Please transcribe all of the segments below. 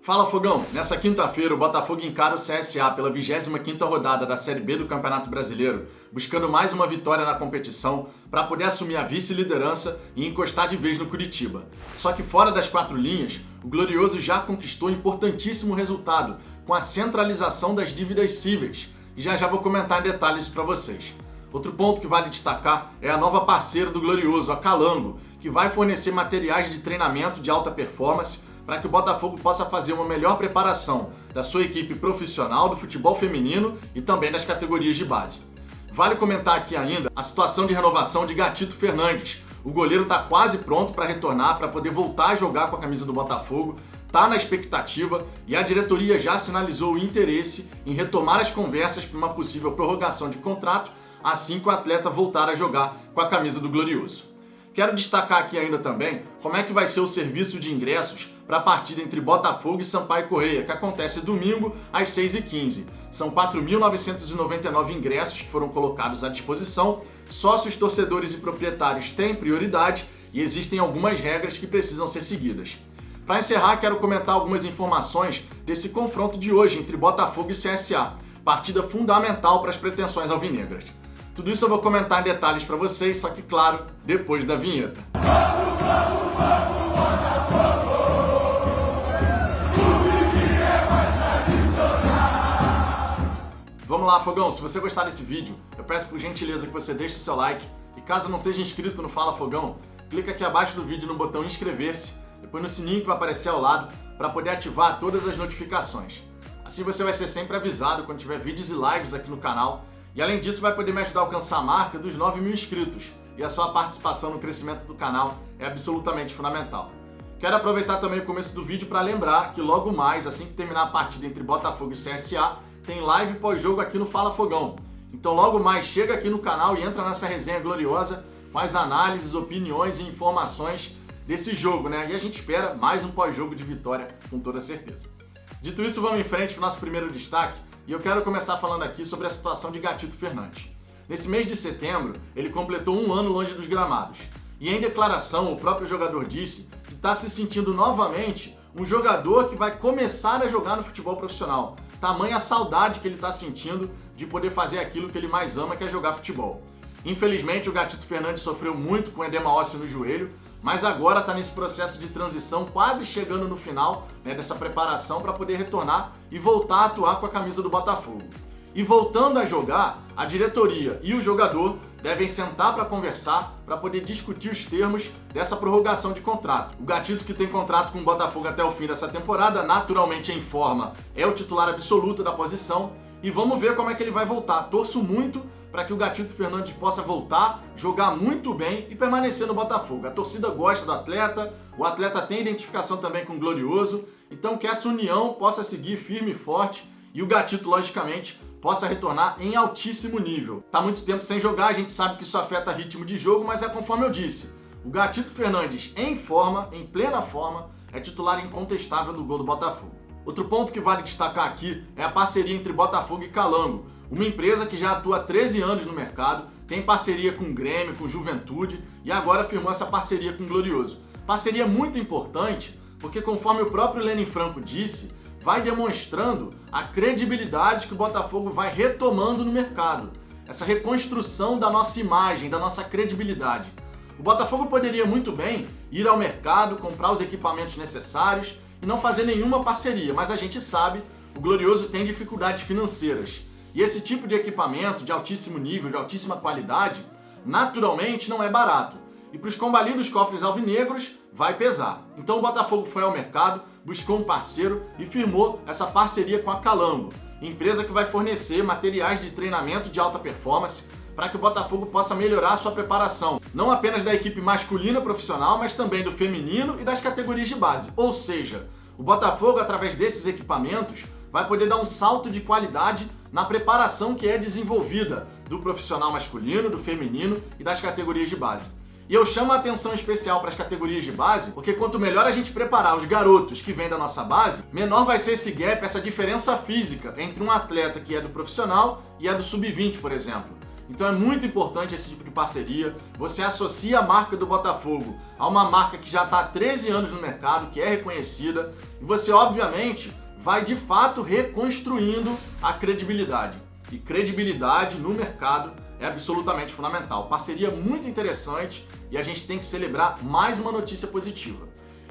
Fala Fogão! Nessa quinta-feira o Botafogo encara o CSA pela 25ª rodada da Série B do Campeonato Brasileiro, buscando mais uma vitória na competição para poder assumir a vice-liderança e encostar de vez no Curitiba. Só que fora das quatro linhas, o Glorioso já conquistou importantíssimo resultado com a centralização das dívidas cíveis, e já vou comentar em detalhes isso para vocês. Outro ponto que vale destacar é a nova parceira do Glorioso, a Calango, que vai fornecer materiais de treinamento de alta performance para que o Botafogo possa fazer uma melhor preparação da sua equipe profissional do futebol feminino e também das categorias de base. Vale comentar aqui ainda a situação de renovação de Gatito Fernandes. O goleiro está quase pronto para retornar, para poder voltar a jogar com a camisa do Botafogo, está na expectativa e a diretoria já sinalizou o interesse em retomar as conversas para uma possível prorrogação de contrato assim que o atleta voltar a jogar com a camisa do Glorioso. Quero destacar aqui ainda também como é que vai ser o serviço de ingressos para a partida entre Botafogo e Sampaio Corrêa, que acontece domingo às 6h15. São 4.999 ingressos que foram colocados à disposição. Sócios, torcedores e proprietários têm prioridade e existem algumas regras que precisam ser seguidas. Para encerrar, quero comentar algumas informações desse confronto de hoje entre Botafogo e CSA, partida fundamental para as pretensões alvinegras. Tudo isso eu vou comentar em detalhes para vocês, só que claro, depois da vinheta. Vamos lá, Fogão, se você gostar desse vídeo, eu peço por gentileza que você deixe o seu like e caso não seja inscrito no Fala Fogão, clica aqui abaixo do vídeo no botão inscrever-se, depois no sininho que vai aparecer ao lado para poder ativar todas as notificações. Assim você vai ser sempre avisado quando tiver vídeos e lives aqui no canal. E além disso vai poder me ajudar a alcançar a marca dos 9.000 inscritos. E a sua participação no crescimento do canal é absolutamente fundamental. Quero aproveitar também o começo do vídeo para lembrar que logo mais, assim que terminar a partida entre Botafogo e CSA, tem live pós-jogo aqui no Fala Fogão. Então logo mais chega aqui no canal e entra nessa resenha gloriosa com as análises, opiniões e informações desse jogo, né? E a gente espera mais um pós-jogo de vitória com toda certeza. Dito isso, vamos em frente para o nosso primeiro destaque. E eu quero começar falando aqui sobre a situação de Gatito Fernandes. Nesse mês de setembro, ele completou um ano longe dos gramados. E em declaração, o próprio jogador disse que está se sentindo novamente um jogador que vai começar a jogar no futebol profissional. Tamanha a saudade que ele está sentindo de poder fazer aquilo que ele mais ama, que é jogar futebol. Infelizmente, o Gatito Fernandes sofreu muito com edema ósseo no joelho, mas agora está nesse processo de transição, quase chegando no final, né, dessa preparação para poder retornar e voltar a atuar com a camisa do Botafogo. E voltando a jogar, a diretoria e o jogador devem sentar para conversar, para poder discutir os termos dessa prorrogação de contrato. O Gatito, que tem contrato com o Botafogo até o fim dessa temporada, naturalmente em forma, é o titular absoluto da posição. E vamos ver como é que ele vai voltar. Torço muito para que o Gatito Fernandes possa voltar, jogar muito bem e permanecer no Botafogo. A torcida gosta do atleta, o atleta tem identificação também com o Glorioso, então que essa união possa seguir firme e forte e o Gatito, logicamente, possa retornar em altíssimo nível. Tá muito tempo sem jogar, a gente sabe que isso afeta ritmo de jogo, mas é conforme eu disse. O Gatito Fernandes em forma, em plena forma, é titular incontestável do gol do Botafogo. Outro ponto que vale destacar aqui é a parceria entre Botafogo e Calango, uma empresa que já atua há 13 anos no mercado, tem parceria com o Grêmio, com Juventude e agora firmou essa parceria com o Glorioso. Parceria muito importante porque, conforme o próprio Lenin Franco disse, vai demonstrando a credibilidade que o Botafogo vai retomando no mercado, essa reconstrução da nossa imagem, da nossa credibilidade. O Botafogo poderia muito bem ir ao mercado, comprar os equipamentos necessários e não fazer nenhuma parceria, mas a gente sabe, o Glorioso tem dificuldades financeiras. E esse tipo de equipamento de altíssimo nível, de altíssima qualidade, naturalmente não é barato. E para os combalidos cofres alvinegros, vai pesar. Então o Botafogo foi ao mercado, buscou um parceiro e firmou essa parceria com a Calango, empresa que vai fornecer materiais de treinamento de alta performance para que o Botafogo possa melhorar a sua preparação, não apenas da equipe masculina profissional, mas também do feminino e das categorias de base. Ou seja, o Botafogo, através desses equipamentos, vai poder dar um salto de qualidade na preparação que é desenvolvida do profissional masculino, do feminino e das categorias de base. E eu chamo a atenção especial para as categorias de base, porque quanto melhor a gente preparar os garotos que vêm da nossa base, menor vai ser esse gap, essa diferença física entre um atleta que é do profissional e é do sub-20, por exemplo. Então é muito importante esse tipo de parceria. Você associa a marca do Botafogo a uma marca que já está há 13 anos no mercado, que é reconhecida, e você obviamente vai de fato reconstruindo a credibilidade. E credibilidade no mercado é absolutamente fundamental. Parceria muito interessante e a gente tem que celebrar mais uma notícia positiva.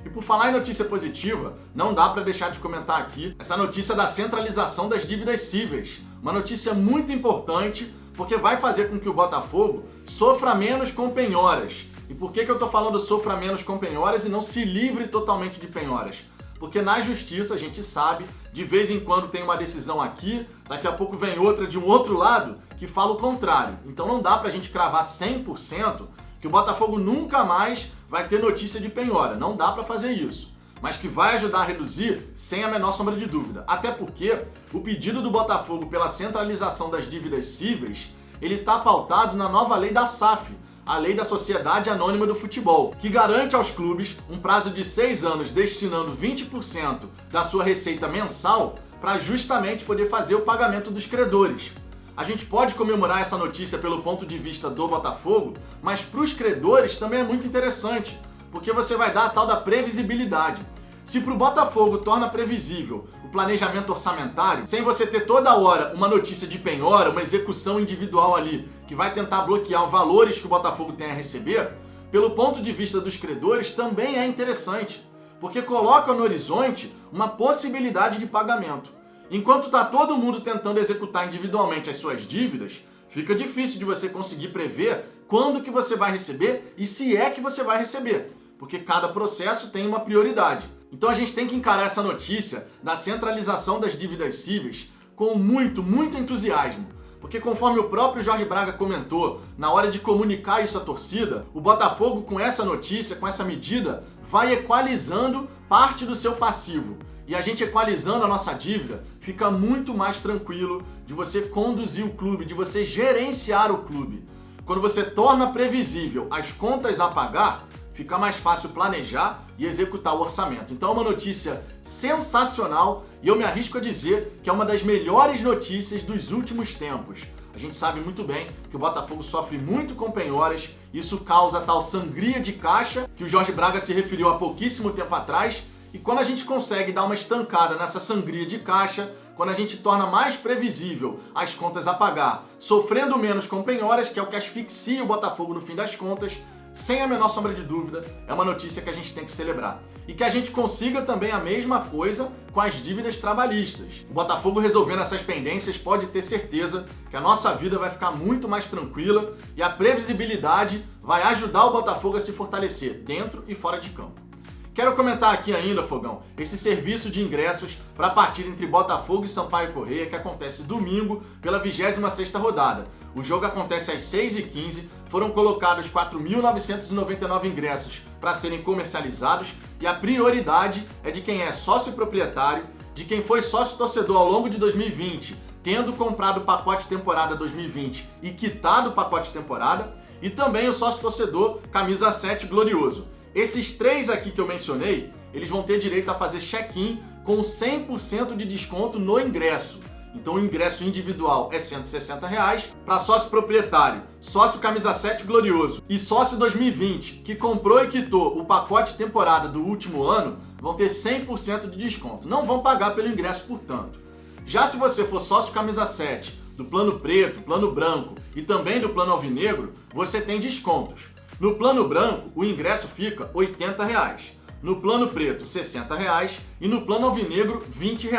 E por falar em notícia positiva, não dá para deixar de comentar aqui essa notícia da centralização das dívidas cíveis. Uma notícia muito importante porque vai fazer com que o Botafogo sofra menos com penhoras. E por que eu estou falando sofra menos com penhoras e não se livre totalmente de penhoras? Porque na justiça, a gente sabe, de vez em quando tem uma decisão aqui, daqui a pouco vem outra de um outro lado que fala o contrário. Então não dá pra gente cravar 100% que o Botafogo nunca mais vai ter notícia de penhora. Não dá pra fazer isso. Mas que vai ajudar a reduzir sem a menor sombra de dúvida. Até porque o pedido do Botafogo pela centralização das dívidas cíveis, ele está pautado na nova lei da SAF, a Lei da Sociedade Anônima do Futebol, que garante aos clubes um prazo de 6 anos destinando 20% da sua receita mensal para justamente poder fazer o pagamento dos credores. A gente pode comemorar essa notícia pelo ponto de vista do Botafogo, mas para os credores também é muito interessante, porque você vai dar a tal da previsibilidade. Se para o Botafogo torna previsível o planejamento orçamentário, sem você ter toda hora uma notícia de penhora, uma execução individual ali, que vai tentar bloquear os valores que o Botafogo tem a receber, pelo ponto de vista dos credores também é interessante, porque coloca no horizonte uma possibilidade de pagamento. Enquanto está todo mundo tentando executar individualmente as suas dívidas, fica difícil de você conseguir prever quando que você vai receber e se é que você vai receber, porque cada processo tem uma prioridade. Então a gente tem que encarar essa notícia da centralização das dívidas cíveis com muito entusiasmo. Porque conforme o próprio Jorge Braga comentou, na hora de comunicar isso à torcida, o Botafogo com essa notícia, com essa medida, vai equalizando parte do seu passivo. E a gente equalizando a nossa dívida, fica muito mais tranquilo de você conduzir o clube, de você gerenciar o clube. Quando você torna previsível as contas a pagar, fica mais fácil planejar e executar o orçamento. Então é uma notícia sensacional e eu me arrisco a dizer que é uma das melhores notícias dos últimos tempos. A gente sabe muito bem que o Botafogo sofre muito com penhoras, isso causa tal sangria de caixa que o Jorge Braga se referiu há pouquíssimo tempo atrás, e quando a gente consegue dar uma estancada nessa sangria de caixa, quando a gente torna mais previsível as contas a pagar, sofrendo menos com penhoras, que é o que asfixia o Botafogo no fim das contas, sem a menor sombra de dúvida, é uma notícia que a gente tem que celebrar. E que a gente consiga também a mesma coisa com as dívidas trabalhistas. O Botafogo resolvendo essas pendências pode ter certeza que a nossa vida vai ficar muito mais tranquila e a previsibilidade vai ajudar o Botafogo a se fortalecer dentro e fora de campo. Quero comentar aqui ainda, Fogão, esse serviço de ingressos para a partida entre Botafogo e Sampaio Corrêa que acontece domingo pela 26ª rodada. O jogo acontece às 6h15, foram colocados 4.999 ingressos para serem comercializados e a prioridade é de quem é sócio proprietário, de quem foi sócio torcedor ao longo de 2020, tendo comprado o pacote temporada 2020 e quitado o pacote temporada, e também o sócio torcedor camisa 7 glorioso. Esses três aqui que eu mencionei, eles vão ter direito a fazer check-in com 100% de desconto no ingresso. Então o ingresso individual é R$ 160, para sócio proprietário, sócio camisa 7 glorioso e sócio 2020, que comprou e quitou o pacote temporada do último ano, vão ter 100% de desconto. Não vão pagar pelo ingresso, portanto. Já se você for sócio camisa 7 do plano preto, plano branco e também do plano alvinegro, você tem descontos. No plano branco, o ingresso fica R$ 80, no plano preto, R$ 60 e no plano alvinegro, R$ 20.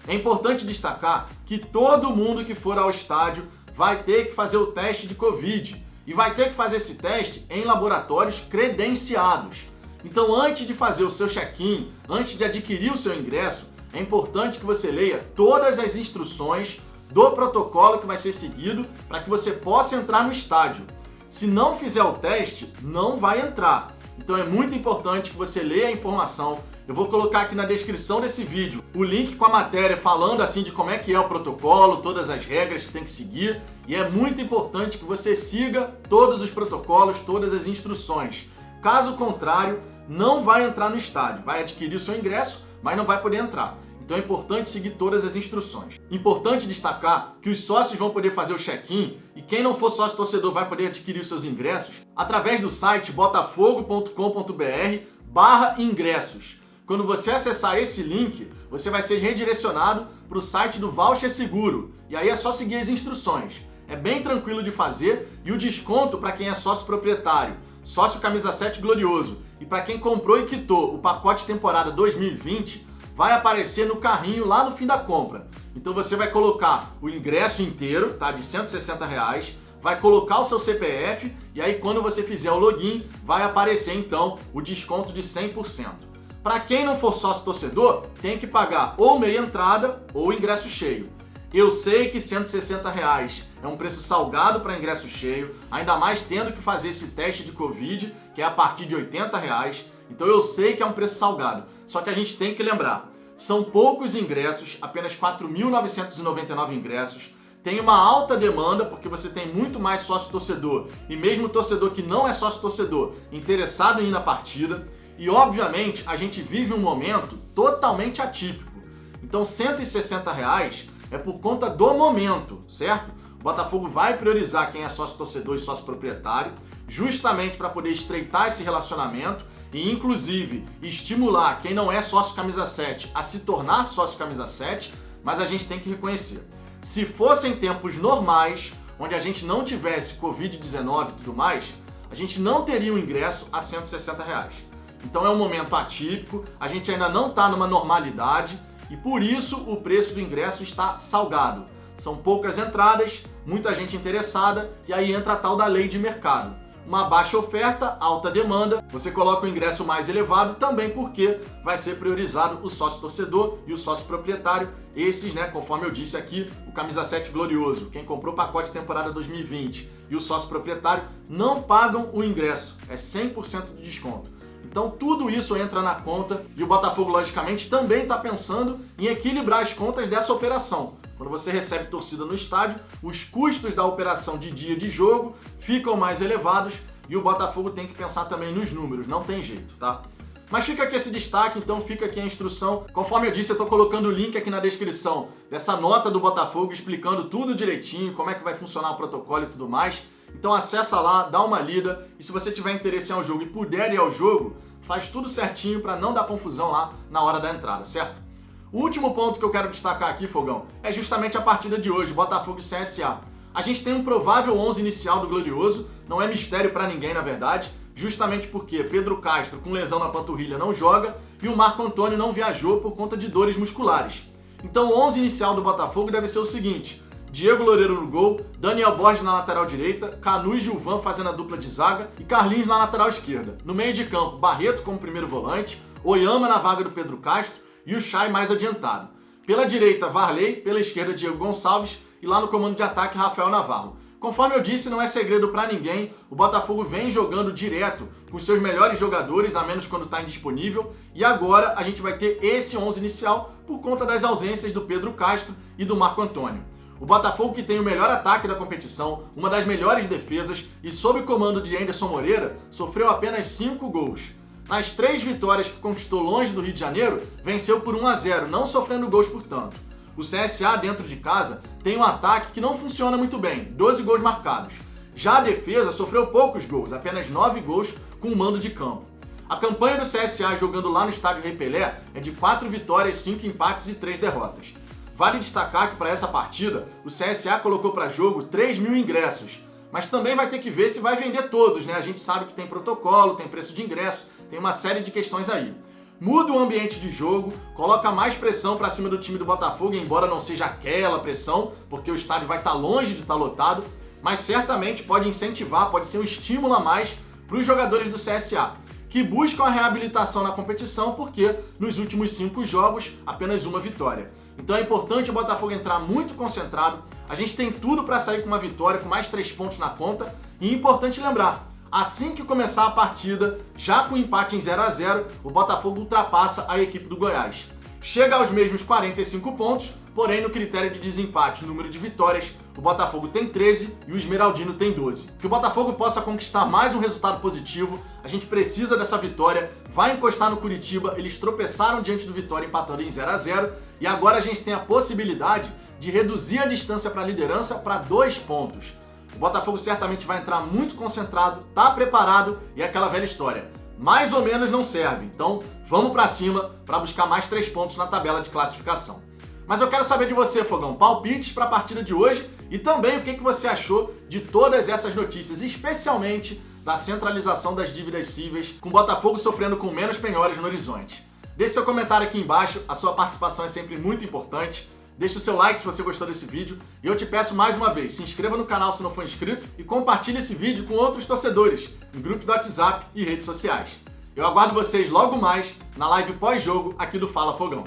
É importante destacar que todo mundo que for ao estádio vai ter que fazer o teste de Covid e vai ter que fazer esse teste em laboratórios credenciados. Então, antes de fazer o seu check-in, antes de adquirir o seu ingresso, é importante que você leia todas as instruções do protocolo que vai ser seguido para que você possa entrar no estádio. Se não fizer o teste, não vai entrar. Então é muito importante que você leia a informação. Eu vou colocar aqui na descrição desse vídeo o link com a matéria falando assim de como é que é o protocolo, todas as regras que tem que seguir. E é muito importante que você siga todos os protocolos, todas as instruções. Caso contrário, não vai entrar no estádio. Vai adquirir o seu ingresso, mas não vai poder entrar. Então é importante seguir todas as instruções. Importante destacar que os sócios vão poder fazer o check-in e quem não for sócio torcedor vai poder adquirir os seus ingressos através do site botafogo.com.br/ingressos. Quando você acessar esse link, você vai ser redirecionado para o site do Voucher Seguro. E aí é só seguir as instruções. É bem tranquilo de fazer e o desconto para quem é sócio proprietário, sócio camisa 7 glorioso e para quem comprou e quitou o pacote temporada 2020 vai aparecer no carrinho lá no fim da compra. Então você vai colocar o ingresso inteiro, tá, de R$160, vai colocar o seu CPF e aí quando você fizer o login vai aparecer então o desconto de 100%. Para quem não for sócio torcedor, tem que pagar ou meia entrada ou ingresso cheio. Eu sei que R$160 é um preço salgado para ingresso cheio, ainda mais tendo que fazer esse teste de Covid, que é a partir de R$80. Então eu sei que é um preço salgado, só que a gente tem que lembrar, são poucos ingressos, apenas 4.999 ingressos, tem uma alta demanda, porque você tem muito mais sócio-torcedor e mesmo torcedor que não é sócio-torcedor interessado em ir na partida, e obviamente a gente vive um momento totalmente atípico. Então R$160 é por conta do momento, certo? O Botafogo vai priorizar quem é sócio-torcedor e sócio-proprietário, justamente para poder estreitar esse relacionamento e, inclusive, estimular quem não é sócio camisa 7 a se tornar sócio camisa 7, mas a gente tem que reconhecer. Se fossem tempos normais, onde a gente não tivesse Covid-19 e tudo mais, a gente não teria um ingresso a R$160. Então é um momento atípico, a gente ainda não está numa normalidade e por isso o preço do ingresso está salgado. São poucas entradas, muita gente interessada e aí entra a tal da lei de mercado. Uma baixa oferta, alta demanda, você coloca o ingresso mais elevado também porque vai ser priorizado o sócio torcedor e o sócio proprietário. Esses, né, conforme eu disse aqui, o camisa 7 glorioso, quem comprou o pacote temporada 2020 e o sócio proprietário não pagam o ingresso, é 100% de desconto. Então tudo isso entra na conta e o Botafogo, logicamente, também está pensando em equilibrar as contas dessa operação. Quando você recebe torcida no estádio, os custos da operação de dia de jogo ficam mais elevados e o Botafogo tem que pensar também nos números, não tem jeito, tá? Mas fica aqui esse destaque, então fica aqui a instrução. Conforme eu disse, eu estou colocando o link aqui na descrição dessa nota do Botafogo explicando tudo direitinho, como é que vai funcionar o protocolo e tudo mais. Então acessa lá, dá uma lida e se você tiver interesse em ir ao jogo e puder ir ao jogo, faz tudo certinho para não dar confusão lá na hora da entrada, certo? O último ponto que eu quero destacar aqui, Fogão, é justamente a partida de hoje, Botafogo e CSA. A gente tem um provável 11 inicial do Glorioso, não é mistério para ninguém na verdade, justamente porque Pedro Castro, com lesão na panturrilha, não joga e o Marco Antônio não viajou por conta de dores musculares. Então o 11 inicial do Botafogo deve ser o seguinte: Diego Loureiro no gol, Daniel Borges na lateral direita, Canu e Gilvan fazendo a dupla de zaga e Carlinhos na lateral esquerda. No meio de campo, Barreto como primeiro volante, Oyama na vaga do Pedro Castro e o Chay mais adiantado. Pela direita, Varley, pela esquerda, Diego Gonçalves e lá no comando de ataque, Rafael Navarro. Conforme eu disse, não é segredo para ninguém, o Botafogo vem jogando direto com seus melhores jogadores, a menos quando está indisponível, e agora a gente vai ter esse 11 inicial por conta das ausências do Pedro Castro e do Marco Antônio. O Botafogo, que tem o melhor ataque da competição, uma das melhores defesas e sob o comando de Anderson Moreira, sofreu apenas 5 gols. Nas 3 vitórias que conquistou longe do Rio de Janeiro, venceu por 1-0, não sofrendo gols portanto. O CSA dentro de casa tem um ataque que não funciona muito bem, 12 gols marcados. Já a defesa sofreu poucos gols, apenas 9 gols com o mando de campo. A campanha do CSA jogando lá no estádio Rei Pelé é de 4 vitórias, 5 empates e 3 derrotas. Vale destacar que para essa partida, o CSA colocou para jogo 3.000 ingressos, mas também vai ter que ver se vai vender todos, né? A gente sabe que tem protocolo, tem preço de ingresso, tem uma série de questões aí. Muda o ambiente de jogo, coloca mais pressão para cima do time do Botafogo, embora não seja aquela pressão, porque o estádio vai estar longe de estar lotado, mas certamente pode incentivar, pode ser um estímulo a mais para os jogadores do CSA, que buscam a reabilitação na competição, porque nos últimos 5 jogos, apenas uma vitória. Então é importante o Botafogo entrar muito concentrado, a gente tem tudo para sair com uma vitória, com mais 3 pontos na conta, e é importante lembrar, assim que começar a partida, já com empate em 0-0, o Botafogo ultrapassa a equipe do Goiás. chega aos mesmos 45 pontos, porém no critério de desempate, número de vitórias, o Botafogo tem 13 e o Esmeraldino tem 12. Que o Botafogo possa conquistar mais um resultado positivo, a gente precisa dessa vitória, vai encostar no Curitiba, eles tropeçaram diante do Vitória empatando em 0-0 e agora a gente tem a possibilidade de reduzir a distância para a liderança para 2 pontos. O Botafogo certamente vai entrar muito concentrado, tá preparado e é aquela velha história. Mais ou menos não serve, então vamos para cima para buscar mais 3 pontos na tabela de classificação. Mas eu quero saber de você, Fogão, palpites para a partida de hoje e também o que você achou de todas essas notícias, especialmente da centralização das dívidas cíveis, com o Botafogo sofrendo com menos penhores no horizonte. Deixe seu comentário aqui embaixo, a sua participação é sempre muito importante. Deixe o seu like se você gostou desse vídeo e eu te peço mais uma vez, se inscreva no canal se não for inscrito e compartilhe esse vídeo com outros torcedores, em grupos do WhatsApp e redes sociais. Eu aguardo vocês logo mais na live pós-jogo aqui do Fala Fogão.